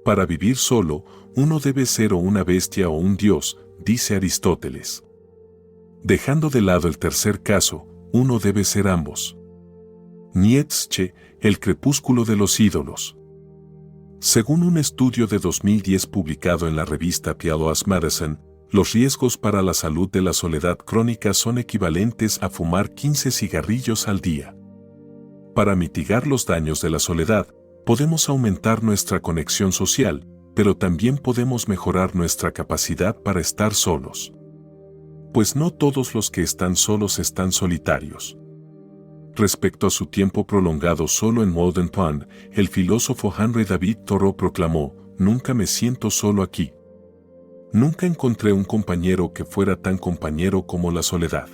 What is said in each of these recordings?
Para vivir solo, uno debe ser o una bestia o un dios, dice Aristóteles. Dejando de lado el tercer caso, uno debe ser ambos. Nietzsche, El crepúsculo de los ídolos. Según un estudio de 2010 publicado en la revista PLOS Medicine, los riesgos para la salud de la soledad crónica son equivalentes a fumar 15 cigarrillos al día. Para mitigar los daños de la soledad, podemos aumentar nuestra conexión social, pero también podemos mejorar nuestra capacidad para estar solos. Pues no todos los que están solos están solitarios. Respecto a su tiempo prolongado solo en Walden Pond, el filósofo Henry David Thoreau proclamó: "Nunca me siento solo aquí. Nunca encontré un compañero que fuera tan compañero como la soledad".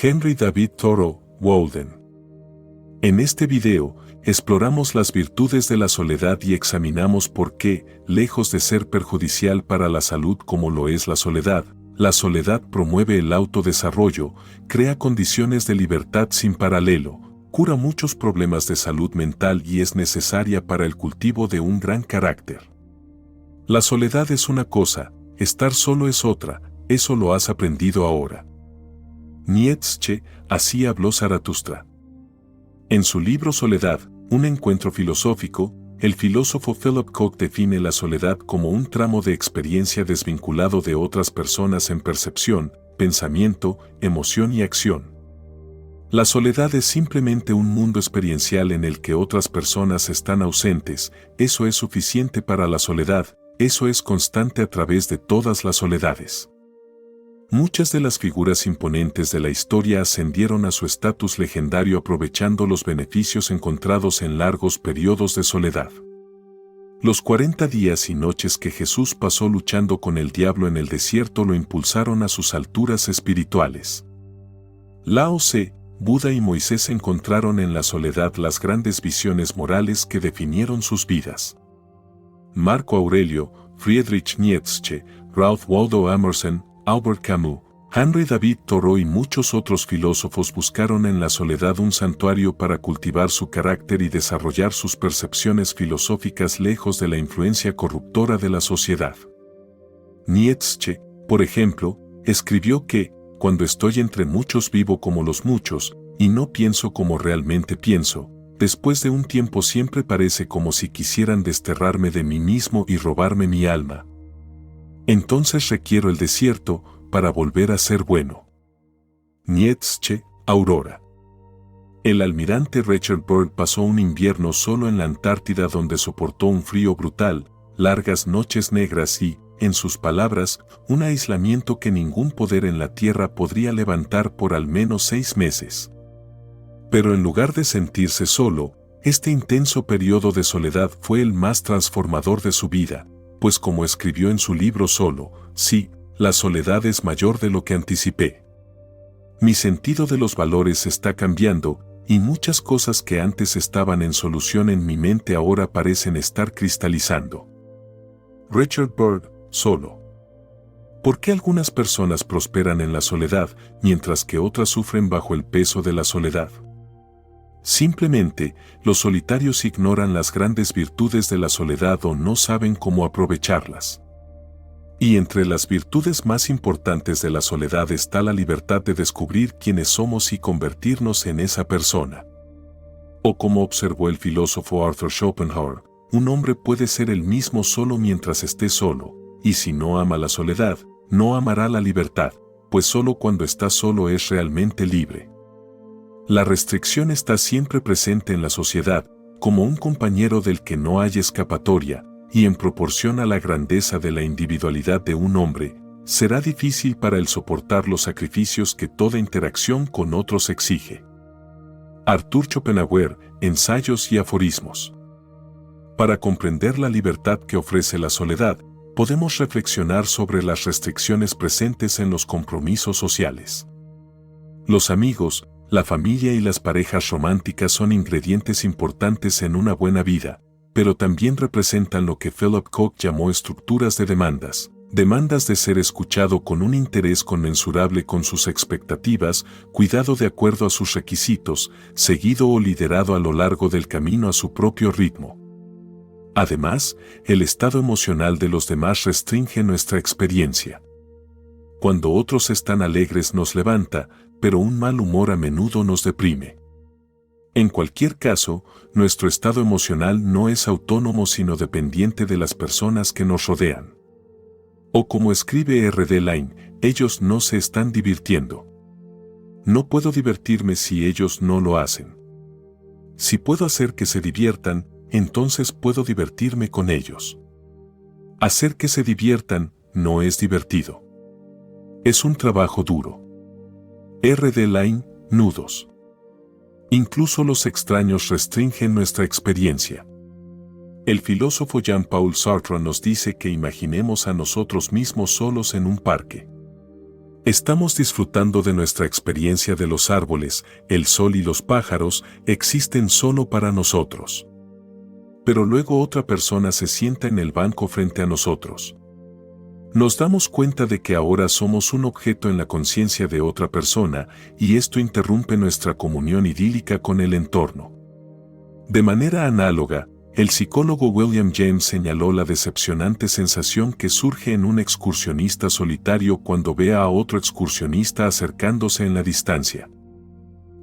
Henry David Thoreau, Walden. En este video, exploramos las virtudes de la soledad y examinamos por qué, lejos de ser perjudicial para la salud como lo es la soledad promueve el autodesarrollo, crea condiciones de libertad sin paralelo, cura muchos problemas de salud mental y es necesaria para el cultivo de un gran carácter. La soledad es una cosa, estar solo es otra, eso lo has aprendido ahora. Nietzsche, así habló Zaratustra. En su libro Soledad, un encuentro filosófico, el filósofo Philip Koch define la soledad como un tramo de experiencia desvinculado de otras personas en percepción, pensamiento, emoción y acción. La soledad es simplemente un mundo experiencial en el que otras personas están ausentes, eso es suficiente para la soledad, eso es constante a través de todas las soledades. Muchas de las figuras imponentes de la historia ascendieron a su estatus legendario aprovechando los beneficios encontrados en largos periodos de soledad. Los 40 días y noches que Jesús pasó luchando con el diablo en el desierto lo impulsaron a sus alturas espirituales. Lao Tse, Buda y Moisés encontraron en la soledad las grandes visiones morales que definieron sus vidas. Marco Aurelio, Friedrich Nietzsche, Ralph Waldo Emerson, Albert Camus, Henry David Thoreau y muchos otros filósofos buscaron en la soledad un santuario para cultivar su carácter y desarrollar sus percepciones filosóficas lejos de la influencia corruptora de la sociedad. Nietzsche, por ejemplo, escribió que, cuando estoy entre muchos vivo como los muchos, y no pienso como realmente pienso, después de un tiempo siempre parece como si quisieran desterrarme de mí mismo y robarme mi alma. Entonces requiero el desierto para volver a ser bueno. Nietzsche, Aurora. El almirante Richard Byrd pasó un invierno solo en la Antártida donde soportó un frío brutal, largas noches negras y, en sus palabras, un aislamiento que ningún poder en la Tierra podría levantar por al menos 6 meses. Pero en lugar de sentirse solo, este intenso periodo de soledad fue el más transformador de su vida, pues como escribió en su libro Solo, sí, la soledad es mayor de lo que anticipé. Mi sentido de los valores está cambiando, y muchas cosas que antes estaban en solución en mi mente ahora parecen estar cristalizando. Richard Byrd, Solo. ¿Por qué algunas personas prosperan en la soledad, mientras que otras sufren bajo el peso de la soledad? Simplemente, los solitarios ignoran las grandes virtudes de la soledad o no saben cómo aprovecharlas. Y entre las virtudes más importantes de la soledad está la libertad de descubrir quiénes somos y convertirnos en esa persona. O como observó el filósofo Arthur Schopenhauer, un hombre puede ser el mismo solo mientras esté solo, y si no ama la soledad, no amará la libertad, pues solo cuando está solo es realmente libre. La restricción está siempre presente en la sociedad, como un compañero del que no hay escapatoria, y en proporción a la grandeza de la individualidad de un hombre, será difícil para él soportar los sacrificios que toda interacción con otros exige. Arthur Schopenhauer, Ensayos y aforismos. Para comprender la libertad que ofrece la soledad, podemos reflexionar sobre las restricciones presentes en los compromisos sociales. Los amigos, la familia y las parejas románticas son ingredientes importantes en una buena vida, pero también representan lo que Philip Koch llamó estructuras de demandas de ser escuchado con un interés conmensurable con sus expectativas, cuidado de acuerdo a sus requisitos, seguido o liderado a lo largo del camino a su propio ritmo. Además, el estado emocional de los demás restringe nuestra experiencia. Cuando otros están alegres nos levanta, pero un mal humor a menudo nos deprime. En cualquier caso, nuestro estado emocional no es autónomo sino dependiente de las personas que nos rodean. O como escribe R.D. Laing, ellos no se están divirtiendo. No puedo divertirme si ellos no lo hacen. Si puedo hacer que se diviertan, entonces puedo divertirme con ellos. Hacer que se diviertan no es divertido. Es un trabajo duro. R.D. Laing, nudos. Incluso los extraños restringen nuestra experiencia. El filósofo Jean-Paul Sartre nos dice que imaginemos a nosotros mismos solos en un parque. Estamos disfrutando de nuestra experiencia de los árboles, el sol y los pájaros existen solo para nosotros. Pero luego otra persona se sienta en el banco frente a nosotros. Nos damos cuenta de que ahora somos un objeto en la conciencia de otra persona y esto interrumpe nuestra comunión idílica con el entorno. De manera análoga, el psicólogo William James señaló la decepcionante sensación que surge en un excursionista solitario cuando ve a otro excursionista acercándose en la distancia.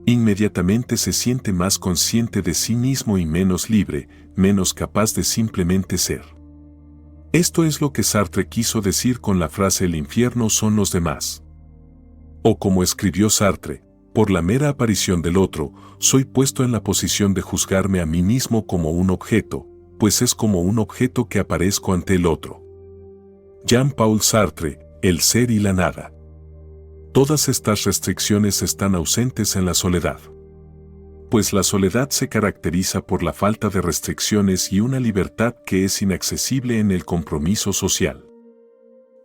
Inmediatamente se siente más consciente de sí mismo y menos libre, menos capaz de simplemente ser. Esto es lo que Sartre quiso decir con la frase «el infierno son los demás». O como escribió Sartre, por la mera aparición del otro, soy puesto en la posición de juzgarme a mí mismo como un objeto, pues es como un objeto que aparezco ante el otro. Jean-Paul Sartre, El ser y la nada. Todas estas restricciones están ausentes en la soledad. Pues la soledad se caracteriza por la falta de restricciones y una libertad que es inaccesible en el compromiso social.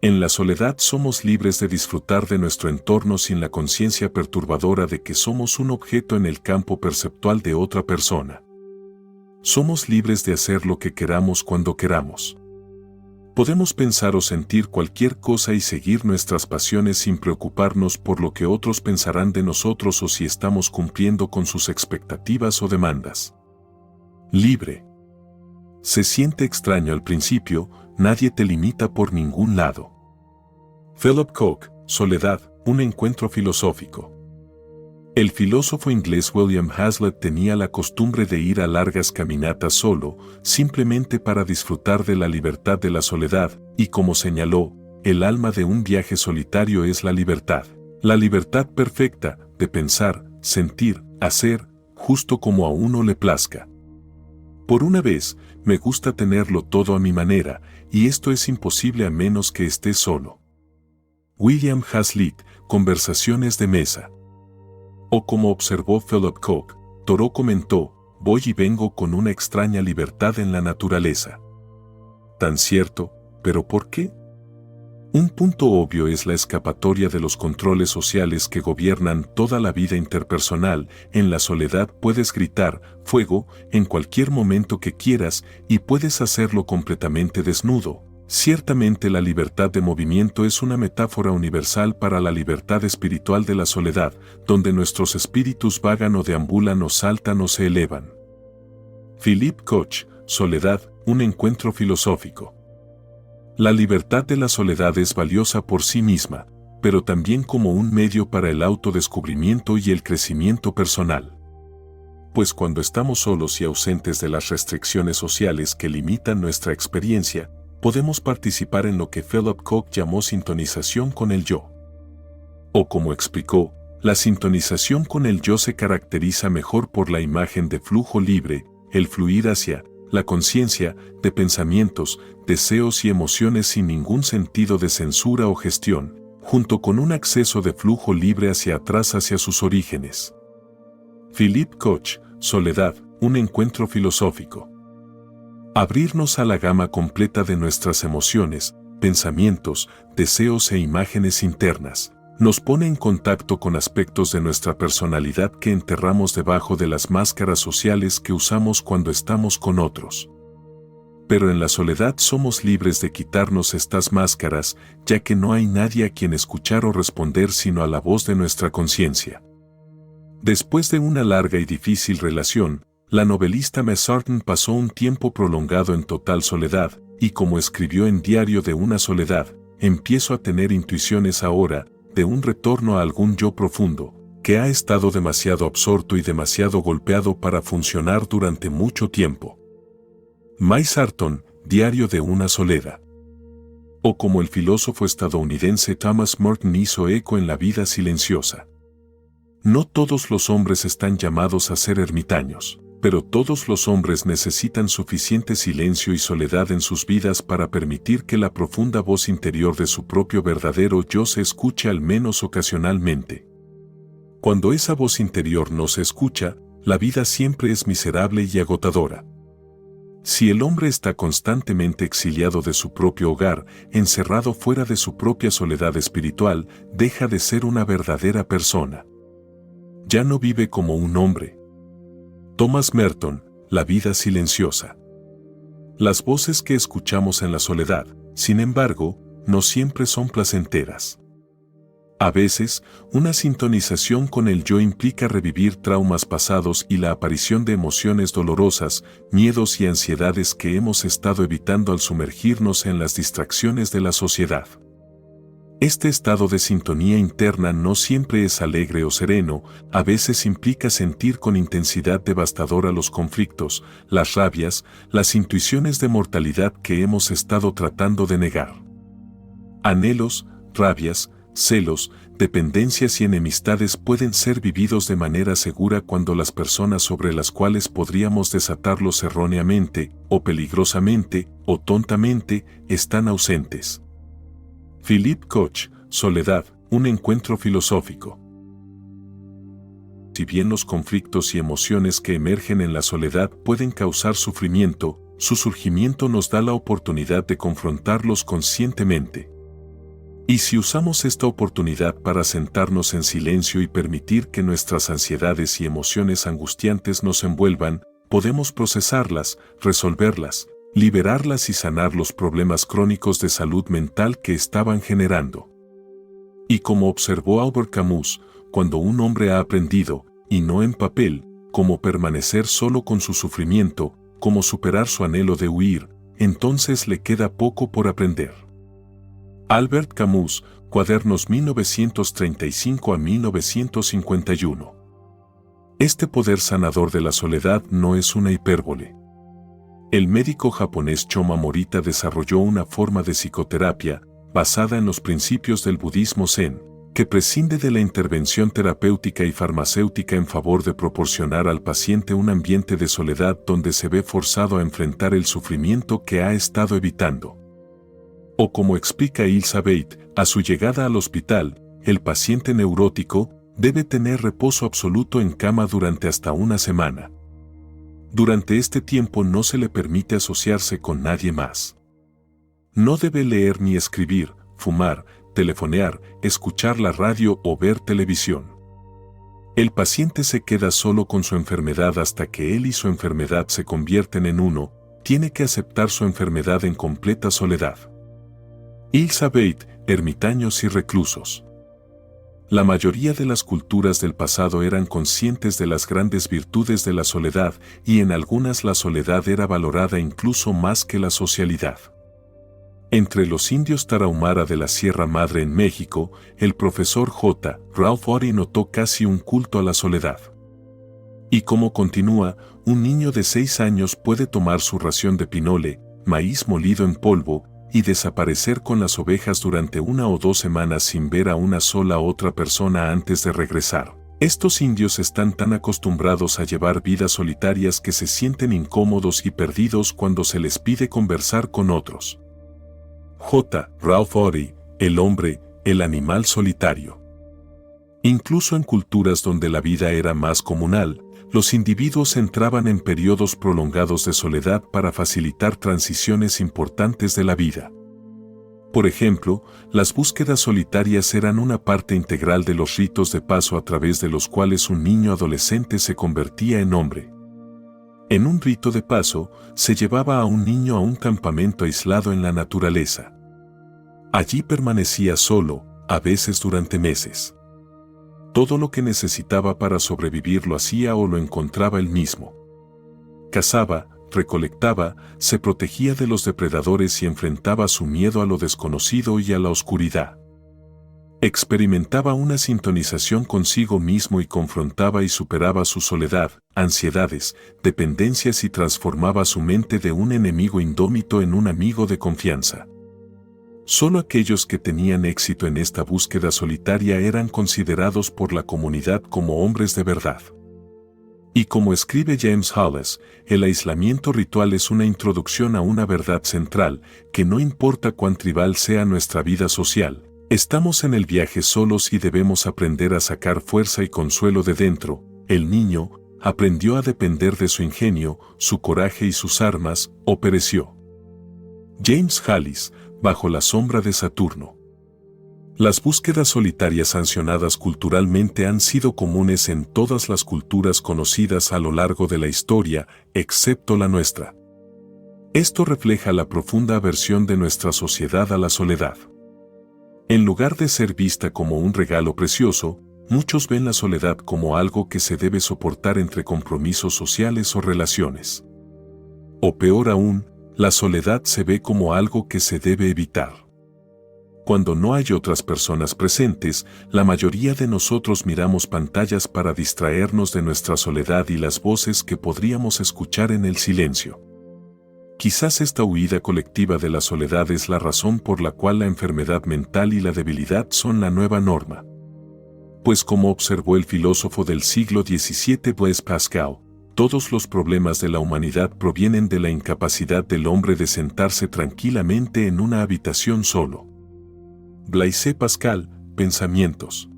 En la soledad somos libres de disfrutar de nuestro entorno sin la conciencia perturbadora de que somos un objeto en el campo perceptual de otra persona. Somos libres de hacer lo que queramos cuando queramos. Podemos pensar o sentir cualquier cosa y seguir nuestras pasiones sin preocuparnos por lo que otros pensarán de nosotros o si estamos cumpliendo con sus expectativas o demandas. Libre. Se siente extraño al principio, nadie te limita por ningún lado. Philip Koch, Soledad, un encuentro filosófico. El filósofo inglés William Hazlitt tenía la costumbre de ir a largas caminatas solo, simplemente para disfrutar de la libertad de la soledad, y como señaló, el alma de un viaje solitario es la libertad perfecta, de pensar, sentir, hacer, justo como a uno le plazca. Por una vez, me gusta tenerlo todo a mi manera, y esto es imposible a menos que esté solo. William Hazlitt, Conversaciones de mesa. O como observó Philip Koch, Thoreau comentó, voy y vengo con una extraña libertad en la naturaleza. Tan cierto, pero ¿por qué? Un punto obvio es la escapatoria de los controles sociales que gobiernan toda la vida interpersonal. En la soledad puedes gritar, fuego, en cualquier momento que quieras y puedes hacerlo completamente desnudo. Ciertamente la libertad de movimiento es una metáfora universal para la libertad espiritual de la soledad, donde nuestros espíritus vagan o deambulan o saltan o se elevan. Philip Koch, Soledad, un encuentro filosófico. La libertad de la soledad es valiosa por sí misma, pero también como un medio para el autodescubrimiento y el crecimiento personal. Pues cuando estamos solos y ausentes de las restricciones sociales que limitan nuestra experiencia, podemos participar en lo que Philip Koch llamó sintonización con el yo. O como explicó, la sintonización con el yo se caracteriza mejor por la imagen de flujo libre, el fluir hacia la conciencia de pensamientos, deseos y emociones sin ningún sentido de censura o gestión, junto con un acceso de flujo libre hacia atrás hacia sus orígenes. Philip Koch, Soledad, un encuentro filosófico. Abrirnos a la gama completa de nuestras emociones, pensamientos, deseos e imágenes internas, nos pone en contacto con aspectos de nuestra personalidad que enterramos debajo de las máscaras sociales que usamos cuando estamos con otros. Pero en la soledad somos libres de quitarnos estas máscaras, ya que no hay nadie a quien escuchar o responder sino a la voz de nuestra conciencia. Después de una larga y difícil relación, La novelista Mesarton pasó un tiempo prolongado en total soledad, y como escribió en Diario de una soledad, empiezo a tener intuiciones ahora, de un retorno a algún yo profundo, que ha estado demasiado absorto y demasiado golpeado para funcionar durante mucho tiempo. Mesarton, Diario de una soledad. O como el filósofo estadounidense Thomas Merton hizo eco en La vida silenciosa. No todos los hombres están llamados a ser ermitaños, pero todos los hombres necesitan suficiente silencio y soledad en sus vidas para permitir que la profunda voz interior de su propio verdadero yo se escuche al menos ocasionalmente. Cuando esa voz interior no se escucha, la vida siempre es miserable y agotadora. Si el hombre está constantemente exiliado de su propio hogar, encerrado fuera de su propia soledad espiritual, deja de ser una verdadera persona. Ya no vive como un hombre. Thomas Merton, La vida silenciosa. Las voces que escuchamos en la soledad, sin embargo, no siempre son placenteras. A veces, una sintonización con el yo implica revivir traumas pasados y la aparición de emociones dolorosas, miedos y ansiedades que hemos estado evitando al sumergirnos en las distracciones de la sociedad. Este estado de sintonía interna no siempre es alegre o sereno, a veces implica sentir con intensidad devastadora los conflictos, las rabias, las intuiciones de mortalidad que hemos estado tratando de negar. Anhelos, rabias, celos, dependencias y enemistades pueden ser vividos de manera segura cuando las personas sobre las cuales podríamos desatarlos erróneamente, o peligrosamente, o tontamente, están ausentes. Philip Koch, Soledad, un encuentro filosófico. Si bien los conflictos y emociones que emergen en la soledad pueden causar sufrimiento, su surgimiento nos da la oportunidad de confrontarlos conscientemente. Y si usamos esta oportunidad para sentarnos en silencio y permitir que nuestras ansiedades y emociones angustiantes nos envuelvan, podemos procesarlas, resolverlas, liberarlas y sanar los problemas crónicos de salud mental que estaban generando. Y como observó Albert Camus, cuando un hombre ha aprendido, y no en papel, cómo permanecer solo con su sufrimiento, cómo superar su anhelo de huir, entonces le queda poco por aprender. Albert Camus, Cuadernos 1935 a 1951. Este poder sanador de la soledad no es una hipérbole. El médico japonés Choma Morita desarrolló una forma de psicoterapia, basada en los principios del budismo zen, que prescinde de la intervención terapéutica y farmacéutica en favor de proporcionar al paciente un ambiente de soledad donde se ve forzado a enfrentar el sufrimiento que ha estado evitando. O como explica Ilsa Beit, a su llegada al hospital, el paciente neurótico debe tener reposo absoluto en cama durante hasta una semana. Durante este tiempo no se le permite asociarse con nadie más. No debe leer ni escribir, fumar, telefonear, escuchar la radio o ver televisión. El paciente se queda solo con su enfermedad hasta que él y su enfermedad se convierten en uno, tiene que aceptar su enfermedad en completa soledad. Ilsa Beit, Ermitaños y reclusos. La mayoría de las culturas del pasado eran conscientes de las grandes virtudes de la soledad y en algunas la soledad era valorada incluso más que la socialidad. Entre los indios tarahumara de la Sierra Madre en México, el profesor J. Ralph Ory notó casi un culto a la soledad. Y como continúa, un niño de 6 años puede tomar su ración de pinole, maíz molido en polvo, y desaparecer con las ovejas durante 1 o 2 semanas sin ver a una sola otra persona antes de regresar. Estos indios están tan acostumbrados a llevar vidas solitarias que se sienten incómodos y perdidos cuando se les pide conversar con otros. J. Ralph Ory, El hombre, el animal solitario. Incluso en culturas donde la vida era más comunal, los individuos entraban en periodos prolongados de soledad para facilitar transiciones importantes de la vida. Por ejemplo, las búsquedas solitarias eran una parte integral de los ritos de paso a través de los cuales un niño adolescente se convertía en hombre. En un rito de paso, se llevaba a un niño a un campamento aislado en la naturaleza. Allí permanecía solo, a veces durante meses. Todo lo que necesitaba para sobrevivir lo hacía o lo encontraba él mismo. Cazaba, recolectaba, se protegía de los depredadores y enfrentaba su miedo a lo desconocido y a la oscuridad. Experimentaba una sintonización consigo mismo y confrontaba y superaba su soledad, ansiedades, dependencias y transformaba su mente de un enemigo indómito en un amigo de confianza. Solo aquellos que tenían éxito en esta búsqueda solitaria eran considerados por la comunidad como hombres de verdad. Y como escribe James Hollis, el aislamiento ritual es una introducción a una verdad central, que no importa cuán tribal sea nuestra vida social, estamos en el viaje solos y debemos aprender a sacar fuerza y consuelo de dentro. El niño aprendió a depender de su ingenio, su coraje y sus armas, o pereció. James Hollis, Bajo la sombra de Saturno. Las búsquedas solitarias sancionadas culturalmente han sido comunes en todas las culturas conocidas a lo largo de la historia, excepto la nuestra. Esto refleja la profunda aversión de nuestra sociedad a la soledad. En lugar de ser vista como un regalo precioso, muchos ven la soledad como algo que se debe soportar entre compromisos sociales o relaciones. O peor aún, la soledad se ve como algo que se debe evitar. Cuando no hay otras personas presentes, la mayoría de nosotros miramos pantallas para distraernos de nuestra soledad y las voces que podríamos escuchar en el silencio. Quizás esta huida colectiva de la soledad es la razón por la cual la enfermedad mental y la debilidad son la nueva norma. Pues como observó el filósofo del siglo XVII Blaise Pascal, todos los problemas de la humanidad provienen de la incapacidad del hombre de sentarse tranquilamente en una habitación solo. Blaise Pascal, Pensamientos.